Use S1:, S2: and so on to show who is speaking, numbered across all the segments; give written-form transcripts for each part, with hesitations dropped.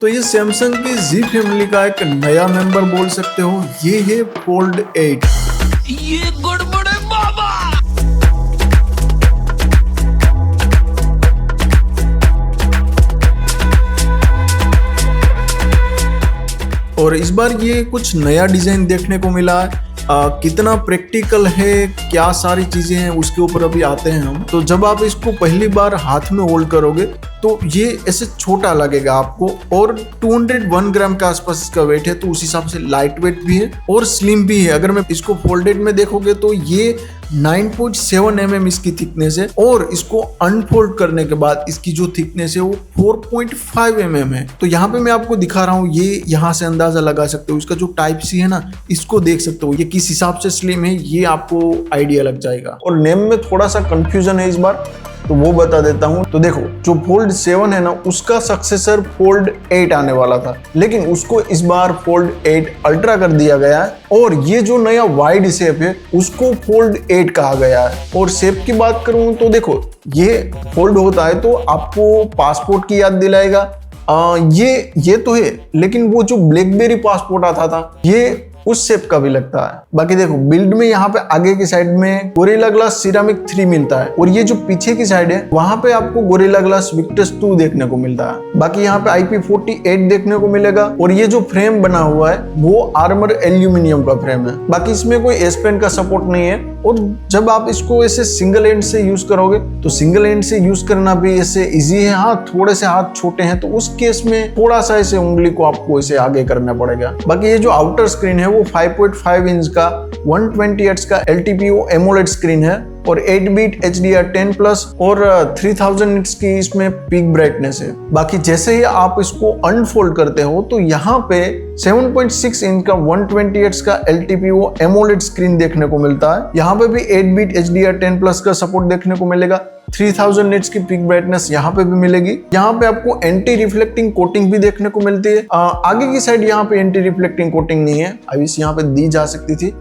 S1: तो ये सैमसंग की जी फैमिली का एक नया मेंबर बोल सकते हो, ये है फोल्ड 8।
S2: ये गड़बड़ है बाबा।
S1: और इस बार ये कुछ नया डिजाइन देखने को मिला है। कितना प्रैक्टिकल है, क्या सारी चीजें हैं, उसके ऊपर अभी आते हैं हम। तो जब आप इसको पहली बार हाथ में होल्ड करोगे तो ये ऐसे छोटा लगेगा आपको, और 201 ग्राम के आसपास इसका वेट है, तो उस हिसाब से लाइट वेट भी है और स्लिम भी है। अगर मैं इसको फोल्डेड में देखोगे तो ये 9.7 mm इसकी थिकनेस है, और इसको अनफोल्ड करने के बाद इसकी जो थिकनेस है वो 4.5 mm है। तो यहाँ पे मैं आपको दिखा रहा हूँ, ये यहाँ से अंदाजा लगा सकते हो। इसका जो टाइप सी है ना, इसको देख सकते हो ये किस हिसाब से स्लिम है, ये आपको आइडिया लग जाएगा। और नेम में थोड़ा सा कंफ्यूजन है इस बार, तो वो बता देता हूँ। तो देखो, जो फोल्ड 7 है ना, उसका सक्सेसर फोल्ड 8 आने वाला था, लेकिन उसको इस बार फोल्ड 8 अल्ट्रा कर दिया गया है। और ये जो नया वाइड शेप है उसको फोल्ड 8 कहा गया है। और शेप की बात करूं तो देखो, ये फोल्ड होता है तो आपको पासपोर्ट की याद दिलाएगा। ये तो है, लेकिन वो जो ब्लैकबेरी पासपोर्ट आता था, ये उस शेप का भी लगता है। बाकी देखो, बिल्ड में यहाँ पे आगे की साइड में गोरिल्ला ग्लास सिरामिक 3 मिलता है, और ये जो पीछे की साइड है वहां पे आपको गोरिल्ला ग्लास विक्टस 2 देखने को मिलता है। बाकी यहाँ पे IP48 देखने को मिलेगा, और ये जो फ्रेम बना हुआ है वो आर्मर एल्यूमिनियम का फ्रेम है। बाकी इसमें कोई एस पेन का सपोर्ट नहीं है। और जब आप इसको ऐसे सिंगल हैंड से यूज करोगे तो सिंगल हैंड से यूज करना भी ऐसे इजी है। हाँ, थोड़े से हाथ छोटे हैं तो उस केस में थोड़ा सा ऐसे उंगली को आपको ऐसे आगे करना पड़ेगा। बाकी ये जो आउटर स्क्रीन है वो 5.5 इंच का 120 हर्ट्ज का LTPO AMOLED स्क्रीन है, और 8-bit HDR10+ और 3000 निट्स की इसमें पीक ब्राइटनेस है। बाकी जैसे ही आप इसको अनफोल्ड करते हो तो यहाँ पे 7.6 इंच का 120 हर्ट्ज का LTPO AMOLED स्क्रीन देखने को मिलता है। यहाँ पे भी 8-bit HDR10+ का सपोर्ट देखने को मिलेगा। 3000 निट्स की पीक ब्राइटनेस यहाँ पे भी मिलेगी। यहाँ पे आपको एंटी रिफ्लेक्टिंग कोटिंग भी देखने को मिलती है। आगे की साइड यहाँ पे एंटी रिफ्लेक्टिंग कोटिंग नहीं है, अभी यहाँ पे दी जा सकती थी।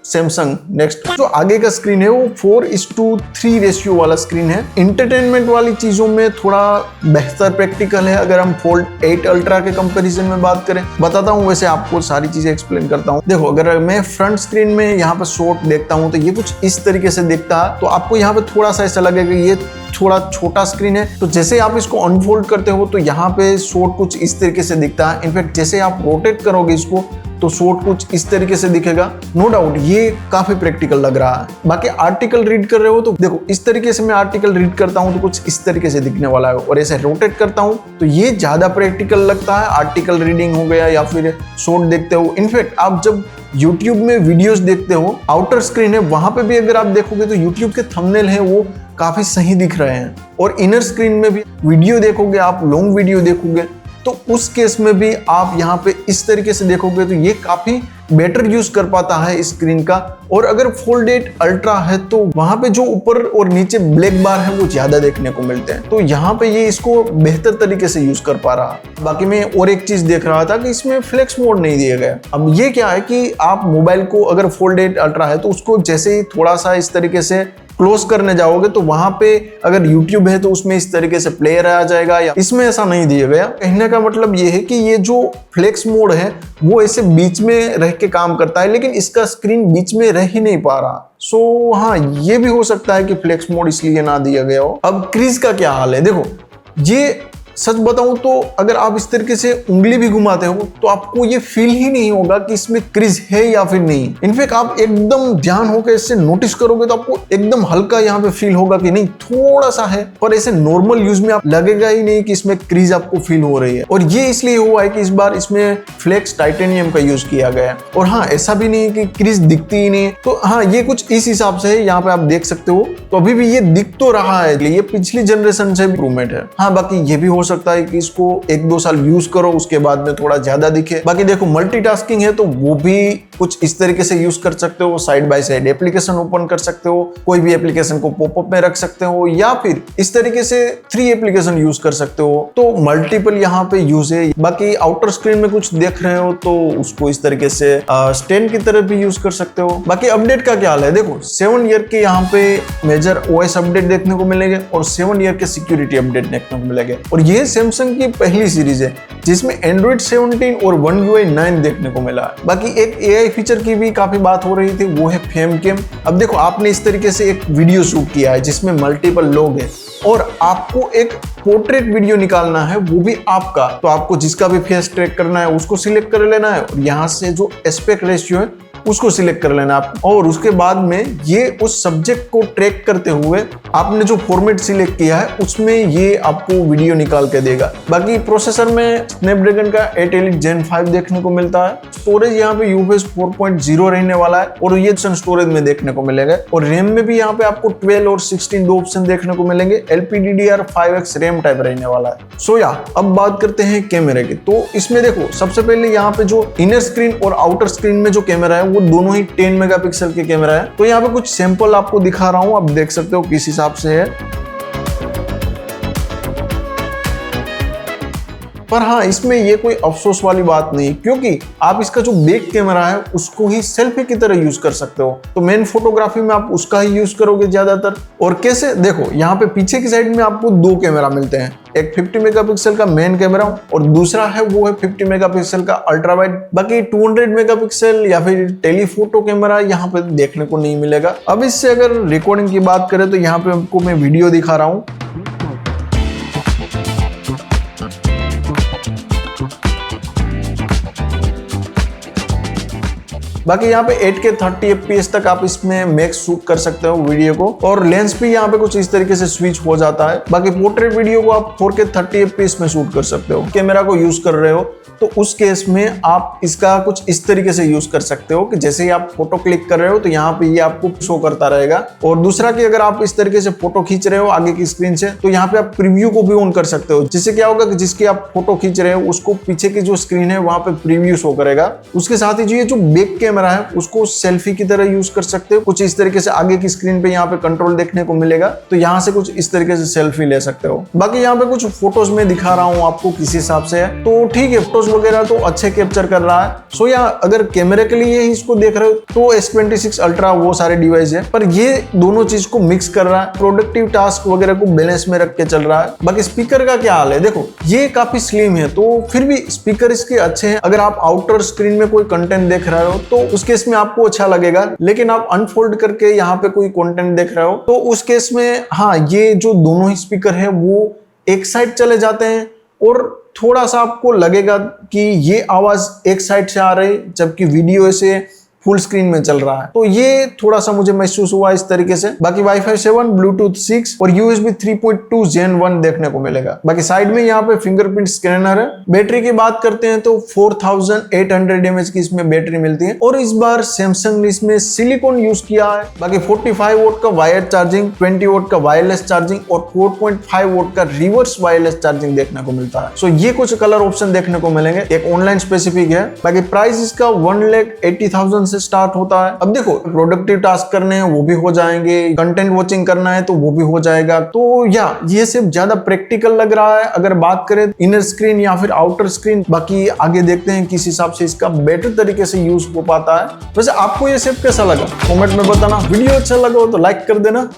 S1: सैमसंग नेक्स्ट जो आगे का स्क्रीन है वो 4:3 रेशियो वाला स्क्रीन है। इंटरटेनमेंट वाली चीजों में थोड़ा बेहतर प्रैक्टिकल है अगर हम फोल्ड 8 अल्ट्रा के कंपैरिजन में बात करें। बताता हूँ, वैसे आपको सारी चीजें एक्सप्लेन करता हूँ। देखो, अगर मैं फ्रंट स्क्रीन में यहाँ पे शॉट देखता हूँ तो ये कुछ इस तरीके से दिखता है, तो आपको यहाँ पे थोड़ा सा ऐसा लगेगा ये थोड़ा छोटा स्क्रीन है। तो जैसे आप इसको अनफोल्ड करते हो तो यहाँ पे शॉट कुछ इस तरीके से दिखता है। इनफैक्ट जैसे आप रोटेट करोगे इसको तो शॉट कुछ इस तरीके से दिखेगा। नो डाउट ये काफी प्रैक्टिकल लग रहा है। बाकी आर्टिकल रीड कर रहे हो तो देखो, इस तरीके से मैं आर्टिकल रीड करता हूं तो कुछ इस तरीके से दिखने वाला है, और ऐसे रोटेट करता हूं तो ये ज्यादा प्रैक्टिकल लगता है। आर्टिकल रीडिंग हो गया या फिर शॉट देखते हो। इनफैक्ट आप जब YouTube में वीडियोस देखते हो, आउटर स्क्रीन है वहां पे भी अगर आप देखोगे तो YouTube के थंबनेल है वो काफी सही दिख रहे हैं। और इनर स्क्रीन में भी वीडियो देखोगे आप, लॉन्ग वीडियो देखोगे तो उस केस में भी आप यहाँ पे इस तरीके से देखोगे तो ये काफी बेटर यूज कर पाता है इस स्क्रीन का। और अगर फोल्ड 8 अल्ट्रा है तो वहां पे जो ऊपर और नीचे ब्लैक बार है वो ज्यादा देखने को मिलते हैं, तो यहाँ पे ये इसको बेहतर तरीके से यूज कर पा रहा है। बाकी मैं और एक चीज देख रहा था कि इसमें फ्लेक्स मोड नहीं दिया गया। अब ये क्या है कि आप मोबाइल को अगर फोल्ड 8 अल्ट्रा है तो उसको जैसे ही थोड़ा सा इस तरीके से क्लोज करने जाओगे तो वहां पे अगर YouTube है तो उसमें इस तरीके से प्लेयर आ जाएगा, या इसमें ऐसा नहीं दिया गया। कहने का मतलब ये है कि ये जो फ्लेक्स मोड है वो ऐसे बीच में रह के काम करता है, लेकिन इसका स्क्रीन बीच में रह ही नहीं पा रहा। सो हाँ, ये भी हो सकता है कि फ्लेक्स मोड इसलिए ना दिया गया हो। अब क्रीज का क्या हाल है, देखो ये सच बताऊं तो अगर आप इस तरीके से उंगली भी घुमाते हो तो आपको ये फील ही नहीं होगा कि इसमें क्रीज है या फिर नहीं। इनफैक्ट आप एकदम ध्यान होकर इससे नोटिस करोगे तो आपको एकदम हल्का यहाँ पे फील होगा कि नहीं थोड़ा सा है, पर ऐसे नॉर्मल यूज में आप लगेगा ही नहीं कि इसमें क्रीज आपको फील हो रही है। और ये इसलिए हुआ है कि इस बार इसमें फ्लेक्स टाइटेनियम का यूज किया गया है। और हाँ, ऐसा भी नहीं है कि क्रीज दिखती ही नहीं, तो हाँ ये कुछ इस हिसाब से है। यहाँ पे आप देख सकते हो तो अभी भी ये दिख तो रहा है, ये पिछली जनरेशन से इंप्रूवमेंट है। हाँ, बाकी ये भी हो सकता है कि इसको 1-2 साल यूज करो उसके बाद में थोड़ा ज्यादा दिखे। बाकी देखो, मल्टीटास्किंग है तो वो भी कुछ इस तरीके से यूज कर सकते हो। Side by side application open कर सकते हो, कोई भी एप्लीकेशन को पॉपअप में रख सकते हो, या फिर इस तरीके से 3 एप्लीकेशन यूज कर सकते हो। तो मल्टीपल यहाँ पे यूज है। बाकी आउटर स्क्रीन में कुछ देख रहे हो तो उसको इस तरीके से स्टैंड की तरह भी यूज कर सकते हो। बाकी अपडेट का क्या हाल है, देखो 7 ईयर के यहाँ पे मेजर OS अपडेट देखने को मिलेंगे और 7 ईयर के सिक्योरिटी अपडेट देखने को मिलेंगे। और ये ये सैमसंग की पहली सीरीज है जिसमें Android 17 और One UI 9 देखने को मिला है। बाकी एक AI फीचर की भी काफी बात हो रही थी, वो है फेमकेम। अब देखो, आपने इस तरीके से एक वीडियो शूट किया है जिसमें मल्टीपल लोग हैं और आपको एक पोर्ट्रेट वीडियो निकालना है, वो भी आपका। तो आपको जिसका भी फेस ट्रैक करना है उसको सिलेक्ट कर लेना है और यहाँ से जो एस्पेक्ट रेशियो है उसको सिलेक्ट कर लेना आप, और उसके बाद में ये उस सब्जेक्ट को ट्रैक करते हुए आपने जो फॉर्मेट सिलेक्ट किया है उसमें ये आपको वीडियो निकाल के देगा। बाकी प्रोसेसर में स्नैपड्रैगन का 8 Elite Gen 5 देखने को मिलता है। स्टोरेज यहाँ पे UFS 4.0 रहने वाला है और ये स्टोरेज में देखने को मिलेगा। और रैम में भी यहाँ पे आपको 12 और 16 दो ऑप्शन देखने को मिलेंगे। LPDDR5X रैम टाइप रहने वाला है। सो या अब बात करते हैं कैमरे की। तो इसमें देखो, सबसे पहले यहाँ पे जो इनर स्क्रीन और आउटर स्क्रीन में जो कैमरा है वो दोनों ही 10 मेगापिक्सल के कैमरा है। तो यहाँ पे कुछ सैंपल आपको दिखा रहा हूं, आप देख सकते हो किस हिसाब से है। पर हाँ, इसमें ये कोई अफसोस वाली बात नहीं, क्योंकि आप इसका जो बैक कैमरा है उसको ही सेल्फी की तरह यूज कर सकते हो। तो मेन फोटोग्राफी में आप उसका ही यूज करोगे ज्यादातर। और कैसे, देखो यहाँ पे पीछे की साइड में आपको दो कैमरा मिलते हैं, एक 50 मेगापिक्सल का मेन कैमरा और दूसरा है वो है 50 मेगापिक्सल का अल्ट्रा वाइड। बाकी 200 मेगापिक्सल या फिर टेलीफोटो कैमरा यहाँ पे देखने को नहीं मिलेगा। अब इससे अगर रिकॉर्डिंग की बात करें तो यहाँ पे आपको मैं वीडियो दिखा रहा हूँ। बाकी यहाँ पे 8K 30 FPS तक आप इसमें मैक्स शूट कर सकते हो वीडियो को, और लेंस भी यहाँ पे कुछ इस तरीके से स्विच हो जाता है। बाकी पोर्ट्रेट वीडियो को आप 4K 30 FPS में शूट कर सकते हो। कैमरा को यूज कर रहे हो तो उस केस में आप इसका कुछ इस तरीके से यूज कर सकते हो कि जैसे ही आप फोटो क्लिक कर रहे हो तो यहाँ पे ये आपको शो करता रहेगा। और दूसरा कि अगर आप इस तरीके से फोटो खींच रहे हो आगे की स्क्रीन से तो यहाँ पे आप प्रीव्यू को भी ऑन कर सकते हो, जिससे क्या होगा कि जिसकी आप फोटो खींच रहे हो उसको पीछे की जो स्क्रीन है वहां पे प्रीव्यू शो करेगा। उसके साथ ही जो ये जो बैक कैमरा है उसको सेल्फी की तरह यूज कर सकते हो। कुछ इस तरीके से आगे की स्क्रीन पे यहाँ पे कंट्रोल देखने को मिलेगा, तो यहाँ से कुछ इस तरीके से सेल्फी ले सकते हो। बाकी यहाँ पे कुछ फोटोज में दिखा रहा हूँ आपको किस हिसाब से है, तो ठीक है, फोटोज वगैरह तो अच्छे कैप्चर कर रहा है। सो या अगर कैमरे के लिए ही इसको देख रहे हो तो S26 अल्ट्रा वो सारे डिवाइस है, पर ये दोनों चीज को मिक्स कर रहा है, प्रोडक्टिव टास्क वगैरह को बैलेंस में रख के चल रहा है। बाकी स्पीकर का क्या हाल है, देखो ये काफी स्लिम है तो फिर भी स्पीकर इसके अच्छे हैं। अगर आप आउटर स्क्रीन में कोई कंटेंट देख रहे हो तो उस केस में आपको अच्छा लगेगा, लेकिन आप अनफोल्ड करके यहाँ पे कोई कंटेंट देख रहे हो तो उस केस में हाँ, ये जो दोनों ही स्पीकर है वो एक साइड चले जाते हैं और थोड़ा सा आपको लगेगा कि ये आवाज एक साइड से आ रही जबकि वीडियो से फुल स्क्रीन में चल रहा है। तो ये थोड़ा सा मुझे महसूस हुआ इस तरीके से। बाकी Wi-Fi 7, Bluetooth 6 और USB 3.2 Gen 1 देखने को मिलेगा। बाकी साइड में यहाँ पे फिंगरप्रिंट स्कैनर है। बैटरी की बात करते हैं तो 4800 mAh की इसमें बैटरी मिलती है और इस बार सैमसंग ने इसमें सिलिकॉन यूज किया है। बाकी 45 वोट का वायर चार्जिंग, 20 वोट का वायरलेस चार्जिंग और 4.5 वोट का रिवर्स वायरलेस चार्जिंग देखने को मिलता है। सो ये कुछ कलर ऑप्शन देखने को मिलेंगे, एक ऑनलाइन स्पेसिफिक है। बाकी प्राइस इसका 1,80,000 से स्टार्ट होता है। अब देखो, प्रोडक्टिव टास्क करने हैं वो भी हो जाएंगे, कंटेंट वॉचिंग करना है तो वो भी हो जाएगा। तो या ये सिर्फ ज्यादा प्रैक्टिकल लग रहा है अगर बात करें इनर स्क्रीन या फिर आउटर स्क्रीन। बाकी आगे देखते हैं किस हिसाब से इसका बेटर तरीके से यूज हो पाता है। वैसे आपको ये सिर्फ कैसा लगा कमेंट में बताना। वीडियो अच्छा लगा हो तो लाइक कर देना।